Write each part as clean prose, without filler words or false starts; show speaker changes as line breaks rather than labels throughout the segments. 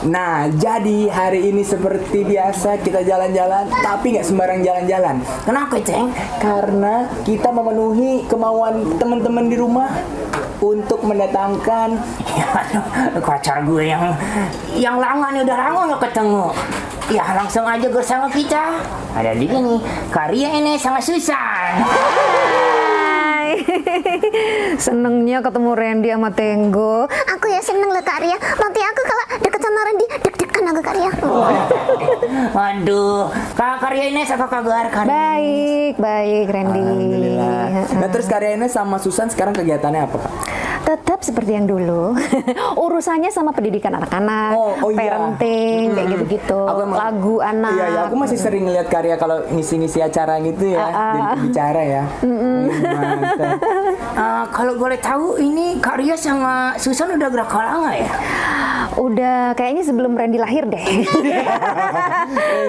Nah, jadi hari ini seperti biasa kita jalan-jalan, tapi nggak sembarang jalan-jalan. Kenapa, Ceng? Karena kita memenuhi kemauan teman-teman di rumah untuk mendatangkan pacar gue yang lama nih, udah lama nggak ketemu. Ya langsung aja bersama kita. Ada di sini Karya ini sama Susan.
Senengnya ketemu Randy sama Tenggo.
Aku ya seneng loh Kak Ria. Nanti aku kalau deket sama Randy deg-degan aku Kak Ria.
Waduh, Kak Karya ini apa kabar?
Baik Randy.
Alhamdulillah. Nah terus Karya ini sama Susan sekarang kegiatannya apa, Kak?
Tetap seperti yang dulu. Urusannya sama pendidikan anak-anak,
iya.
parenting, kayak gitu-gitu. Lagu anak.
Iya, aku masih sering ngeliat Karya kalau ngisi-ngisi acara gitu ya, jadi bicara ya. Kalau boleh tahu ini Karya sama Susan udah berapa lama ya?
Udah kayaknya sebelum Randy lahir deh.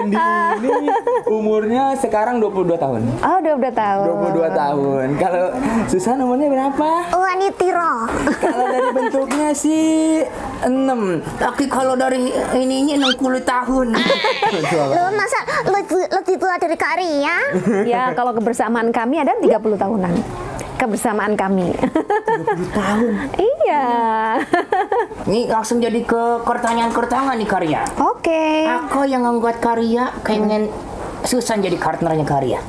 Randy ini umurnya sekarang 22 tahun.
Oh, 22 tahun.
22 tahun. Kalau Susan umurnya berapa?
Wanitiro.
Kalau dari bentuknya sih 6. Tapi kalau dari ininya 60 tahun.
Lo masa lebih tua dari Kak Ria?
Ya, kalau kebersamaan kami ada 30 tahunan. Kebersamaan kami.
30 tahun.
Iya.
Ini langsung jadi ke pertanyaan nih Karya.
Oke.
Aku yang membuat Karya pengen Susan jadi partnernya Karya.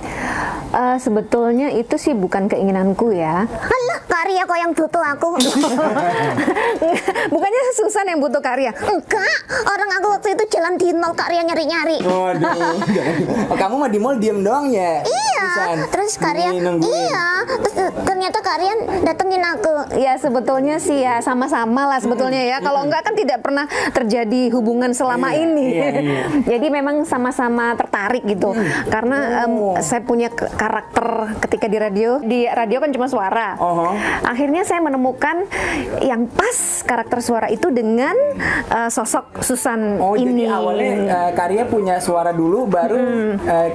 Sebetulnya itu sih bukan keinginanku ya.
Alah, Kak Ria kok yang butuh aku?
Bukannya Susan yang butuh Karya?
Enggak, orang aku waktu itu jalan di mall Kak Ria nyari-nyari.
Waduh. Kamu mah di mall diem doang ya?
Iya.
Susan.
Terus Kak Ria, iya. Terus ternyata Kak Ria datengin aku.
Ya sebetulnya sih ya sama-sama lah sebetulnya ya. Kalau enggak kan tidak pernah terjadi hubungan selama ini.
Iya.
Jadi memang sama-sama tertarik gitu. Karena saya punya karakter ketika di radio kan cuma suara. Akhirnya saya menemukan yang pas karakter suara itu dengan sosok Susan ini.
Jadi awalnya Karya punya suara dulu, baru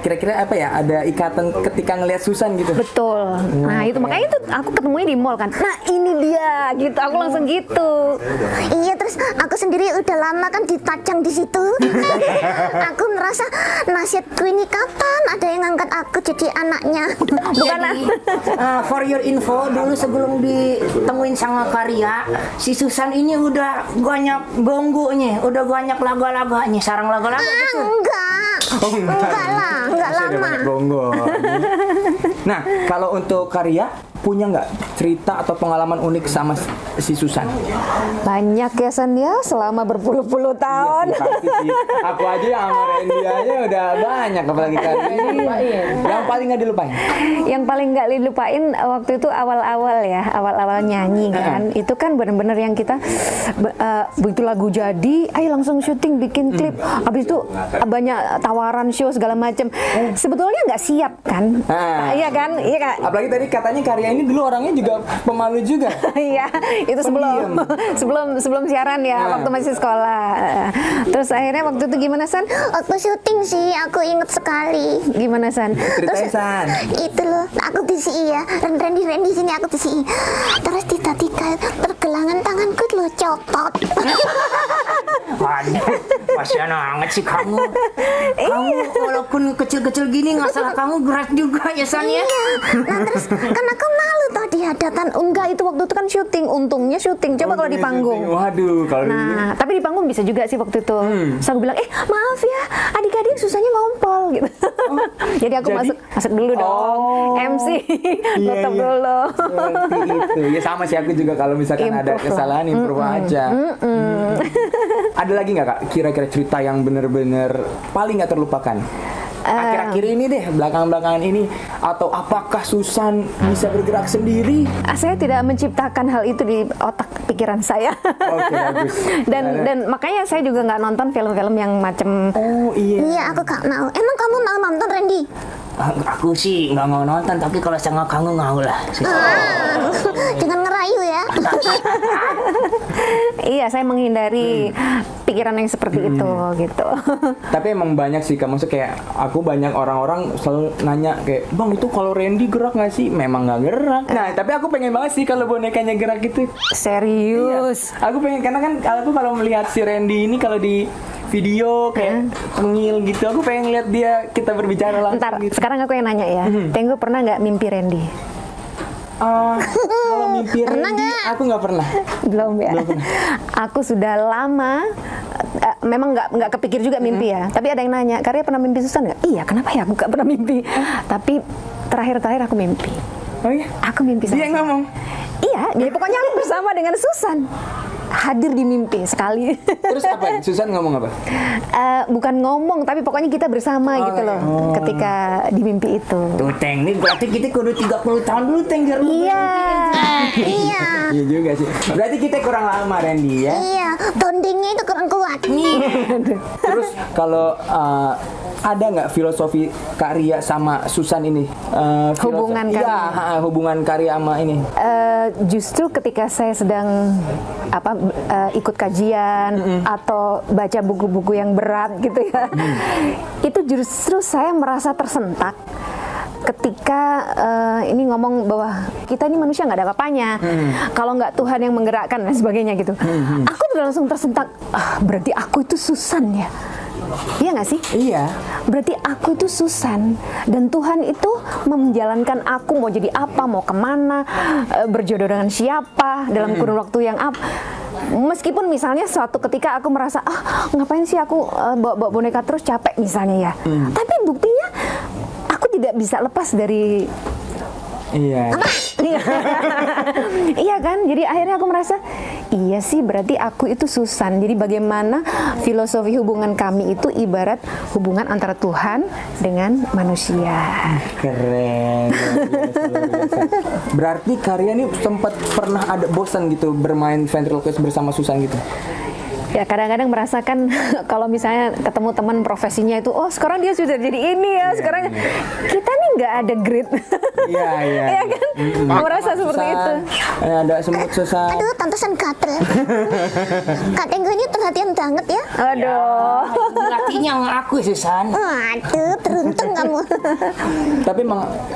kira-kira apa ya? Ada ikatan ketika ngelihat Susan gitu.
Betul. Nah itu makanya itu aku ketemunya di mall kan. Nah ini dia gitu. Aku langsung gitu.
Iya, terus aku sendiri udah lama kan dipajang di situ. Aku merasa nasibku ini kapan ada yang ngangkat aku jadi anaknya.
Bukan lah.
For your info, dulu sebelum ditemuin sama Karya, si Susan ini udah banyak gonggonya, udah banyak laga-laganya, sarang laga-laga gitu.
Enggak lah, enggak lama.
Banyak gonggo. Nah, kalau untuk Karya punya nggak cerita atau pengalaman unik sama si Susan?
Banyak ya San ya, selama berpuluh-puluh tahun.
Iya sih, pasti sih. Aku aja yang sama Randy aja udah banyak, apalagi Karya. Yang paling nggak dilupain?
Yang paling nggak dilupain waktu itu awal-awal nyanyi kan. Itu kan benar-benar yang kita begitu lagu jadi, ayo langsung syuting, bikin klip. Habis itu banyak tawaran show segala macam. Sebetulnya nggak siap kan? Iya kan? Iya Kak.
Apalagi tadi katanya Karya ini dulu orangnya juga pemalu juga.
Iya, itu sebelum siaran ya, waktu masih sekolah. Terus akhirnya waktu itu gimana San?
Waktu syuting sih, aku inget sekali.
Gimana San?
Ceritain San.
Itu loh, aku di sini ya, Randy sini aku di sini. Terus tiba-tiba pergelangan tanganku lo copot.
Waduh, kasihan banget sih kamu. Kamu walaupun kecil-kecil gini nggak salah kamu gerak juga ya San ya.
Iya. Nah terus kan aku malu toh di hadapan.
Enggak, itu waktu itu kan syuting. Untungnya syuting. Coba kalau di panggung.
Waduh, kalau
nah, tapi di panggung bisa juga sih waktu itu. Terus aku bilang, maaf ya, adik-adik susahnya ngompol gitu. Jadi aku masuk dulu dong. MC, tutup dulu.
Seperti itu. Ya sama sih aku juga kalau misalkan ada kesalahan improve aja. Ada lagi nggak Kak kira-kira cerita yang bener-bener paling nggak terlupakan? Akhir-akhir ini deh, belakangan-belakangan ini, atau apakah Susan bisa bergerak sendiri?
Saya tidak menciptakan hal itu di otak pikiran saya.
Oke, bagus.
Dan makanya saya juga nggak nonton film-film yang macam.
Oh iya.
Iya, aku gak mau. Emang kamu mau nonton Randy?
Aku sih nggak mau nonton, tapi kalau sama kamu mau lah.
Jangan ngerayu ya.
Iya, saya menghindari pikiran yang seperti itu gitu.
Tapi emang banyak sih, maksudnya kayak aku banyak orang-orang selalu nanya kayak, "Bang, itu kalau Randy gerak nggak sih?" Memang nggak gerak. Nah, tapi aku pengen banget sih kalau bonekanya gerak gitu.
Serius.
Iya. Aku pengen, karena kan aku kalau melihat si Randy ini kalau di video kayak tengil gitu, aku pengen lihat dia, kita berbicara langsung.
Ntar,
gitu.
sekarang aku yang nanya ya. Tenggo pernah nggak mimpi Randy?
Kalau mimpi Randy, aku nggak pernah.
Belum ya. Aku sudah lama, memang nggak kepikir juga mimpi ya. Tapi ada yang nanya, Karya pernah mimpi Susan nggak? Iya, kenapa ya aku nggak pernah mimpi? Tapi terakhir aku mimpi.
Oh iya?
Aku mimpi sama
Dia ngomong?
Iya, jadi pokoknya aku bersama dengan Susan. Hadir di mimpi sekali.
Terus apa? Susan ngomong apa?
Bukan ngomong, tapi pokoknya kita bersama gitu loh. Ketika di mimpi itu.
Tuh, Teng, ini berarti kita kudu 30 tahun dulu, Teng.
Iya.
Iya.
Iya juga sih. Berarti kita kurang lama, Randy ya?
Iya, bondingnya itu kurang kuat.
Terus kalau ada nggak filosofi Karya sama Susan ini?
Hubungan
Iya,
Karya.
hubungan Karya sama ini.
Justru ketika saya sedang ikut kajian atau baca buku-buku yang berat gitu ya, itu justru saya merasa tersentak ketika ini ngomong bahwa kita ini manusia nggak ada apa-apanya, kalau nggak Tuhan yang menggerakkan dan sebagainya gitu. Aku tuh langsung tersentak, berarti aku itu Susan ya. Iya nggak sih?
Iya.
Berarti aku itu Susan dan Tuhan itu menjalankan aku mau jadi apa, mau kemana, berjodoh dengan siapa dalam kurun waktu yang apa. Meskipun misalnya suatu ketika aku merasa ngapain sih aku bawa boneka terus, capek misalnya ya. Tapi buktinya aku tidak bisa lepas dari
Iya.
Iya kan? Jadi akhirnya aku merasa iya sih, berarti aku itu Susan. Jadi bagaimana filosofi hubungan kami itu ibarat hubungan antara Tuhan dengan manusia.
Keren. Luar biasa. Berarti Karya ini sempat pernah ada bosan gitu bermain ventriloquist bersama Susan gitu?
Ya kadang-kadang merasakan kalau misalnya ketemu teman profesinya itu, sekarang dia sudah jadi ini ya, sekarang kita nih nggak ada grade.
Iya.
Iya kan? Merasa seperti itu.
Ada semut Susan.
Aduh, tantesan gatel. Kak Tenggo ini perhatian banget ya.
Aduh.
Latinya sama aku, Susan.
Waduh, beruntung kamu.
Tapi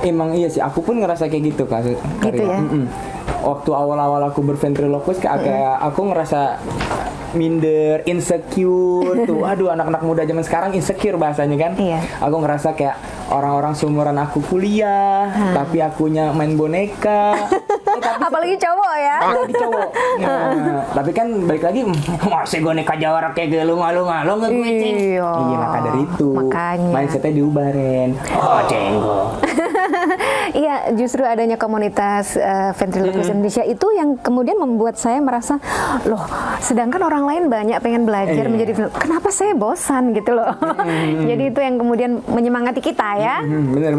emang iya sih, aku pun ngerasa kayak gitu Kak.
Gitu ya?
Waktu awal-awal aku berventriloquist kayak aku ngerasa minder, insecure tuh. Aduh, anak-anak muda zaman sekarang insecure bahasanya kan.
Iya.
Aku ngerasa kayak orang-orang seumuran aku kuliah, tapi akunya main boneka.
Apalagi cowok ya.
Apalagi cowok. Nah, tapi kan balik lagi, masih boneka jawara kayak gelu malu-malu nggak gue Cing.
Iya.
Iya, maka dari itu
Makanya.
mindsetnya diubah, Ren.
Tenggo.
Iya, justru adanya komunitas ventriloquist Indonesia itu yang kemudian membuat saya merasa, loh, sedangkan orang lain banyak pengen belajar menjadi kenapa saya bosan gitu loh. Jadi itu yang kemudian menyemangati kita ya.
Bener.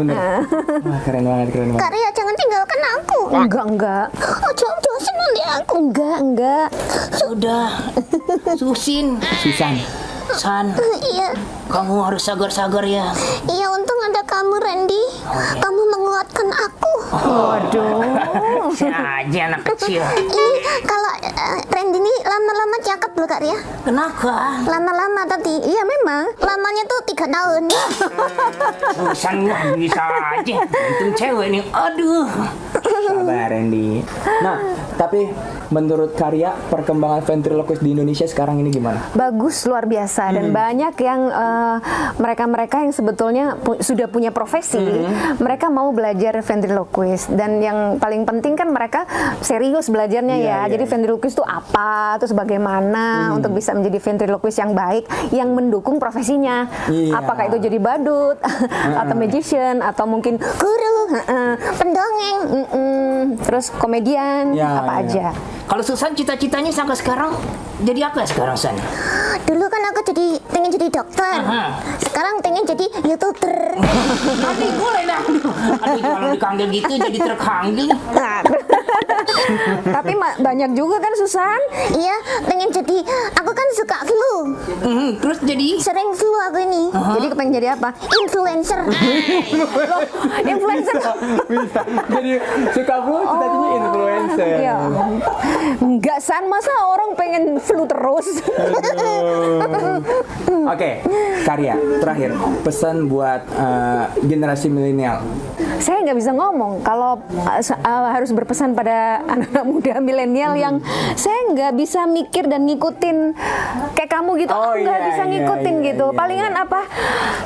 Wah, keren banget.
Karya, jangan tinggalkan aku.
Enggak.
Oh, jangan senang di aku.
Enggak.
Sudah. Susan. San,
Iya.
kamu harus sabar-sabar ya.
Iya, untung ada kamu, Randy. Kamu menguatkan aku.
Waduh.
Aja anak kecil.
Ini kalau Randy ini lama-lama cakep loh, Kak Ria.
Kenapa?
Lama-lama tadi. Iya, memang. Lamanya tuh 3 tahun.
Susan wah bisa aja. Untung cewek nih. Aduh.
Sabar, Randy. Nah, tapi menurut Karya, perkembangan ventriloquist di Indonesia sekarang ini gimana?
Bagus, luar biasa, dan banyak yang mereka-mereka yang sebetulnya sudah punya profesi, mereka mau belajar ventriloquist, dan yang paling penting kan mereka serius belajarnya ya. Jadi ventriloquist itu apa, terus bagaimana untuk bisa menjadi ventriloquist yang baik, yang mendukung profesinya. Apakah itu jadi badut, atau magician, atau mungkin
Guru, pendongeng.
terus komedian, apa aja.
Kalau Susan cita-citanya sampai sekarang jadi apa sekarang, San?
Dulu kan aku pengen jadi dokter. Sekarang pengen jadi YouTuber.
Nanti boleh dah. Aduh, kalau dipanggil gitu jadi terpanggil.
Tapi banyak juga kan Susan.
Iya, pengen jadi. Aku kan suka flu.
terus jadi
Sering flu aku ini.
Jadi kepengen jadi apa?
Influencer.
Influencer.
Bisa. Jadi suka flu, cita-citanya influencer.
Iya. Enggak san, masa orang pengen flu terus?
Oke, Karya, terakhir pesan buat generasi milenial.
Saya nggak bisa ngomong kalau harus berpesan pada anak-anak muda milenial yang saya nggak bisa mikir dan ngikutin kayak kamu gitu.
Oh,
Aku nggak
iya,
bisa
iya,
ngikutin
iya,
gitu.
iya,
Palingan
iya.
apa?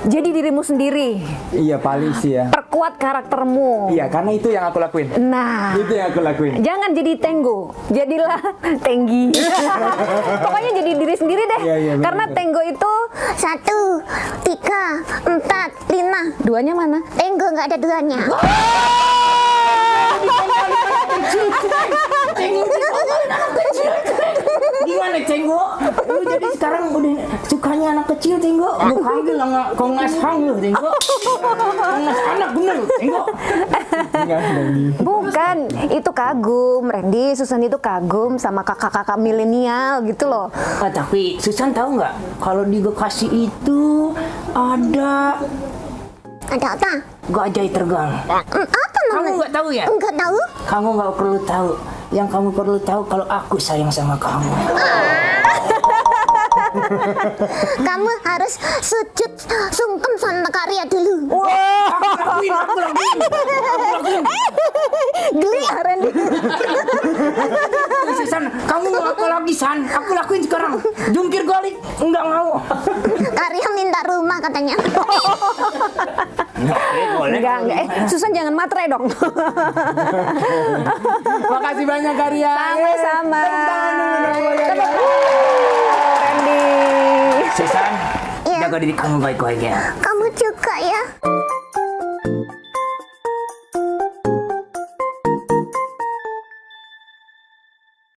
Jadi dirimu sendiri.
Iya, paling sih ya.
Perkuat karaktermu.
Iya, karena itu yang aku lakuin.
Nah,
Itu yang aku lakuin.
jangan jadi tenggo, jadilah tenggi. Pokoknya jadi diri sendiri deh.
Iya, iya, benar,
Karena
benar.
tenggo itu
1, 3, 4, 5.
duanya mana?
Tenggo nggak ada duanya.
gimana Cenggo? Lu jadi sekarang udah sukanya anak kecil Cenggo. Lu panggil nggak kongas hang lu Cenggo. Kongas anak bener lu Cenggo.
Bukan, itu kagum. Randy, Susan itu kagum sama kakak-kakak milenial gitu loh.
Tapi Susan tahu nggak kalau di Bekasi itu ada
Ada apa?
gajah tergang.
Apa
Kamu
namanya?
nggak tahu ya?
Enggak tahu.
Kamu nggak perlu tahu. Yang kamu perlu tahu kalau aku sayang sama kamu.
Kamu harus sujud sungkem sama Karya dulu.
Aku lakuin.
Geli Randy.
Susan, kamu mau apa lagi San? Aku lakuin sekarang. Jungkir balik, enggak mau.
Karya minta rumah katanya.
Enggak. Susan jangan matre dong.
Makasih banyak Karya.
Sama-sama.
Randy.
Randy.
Susan,
Iya.
jaga diri kamu baik-baik ya.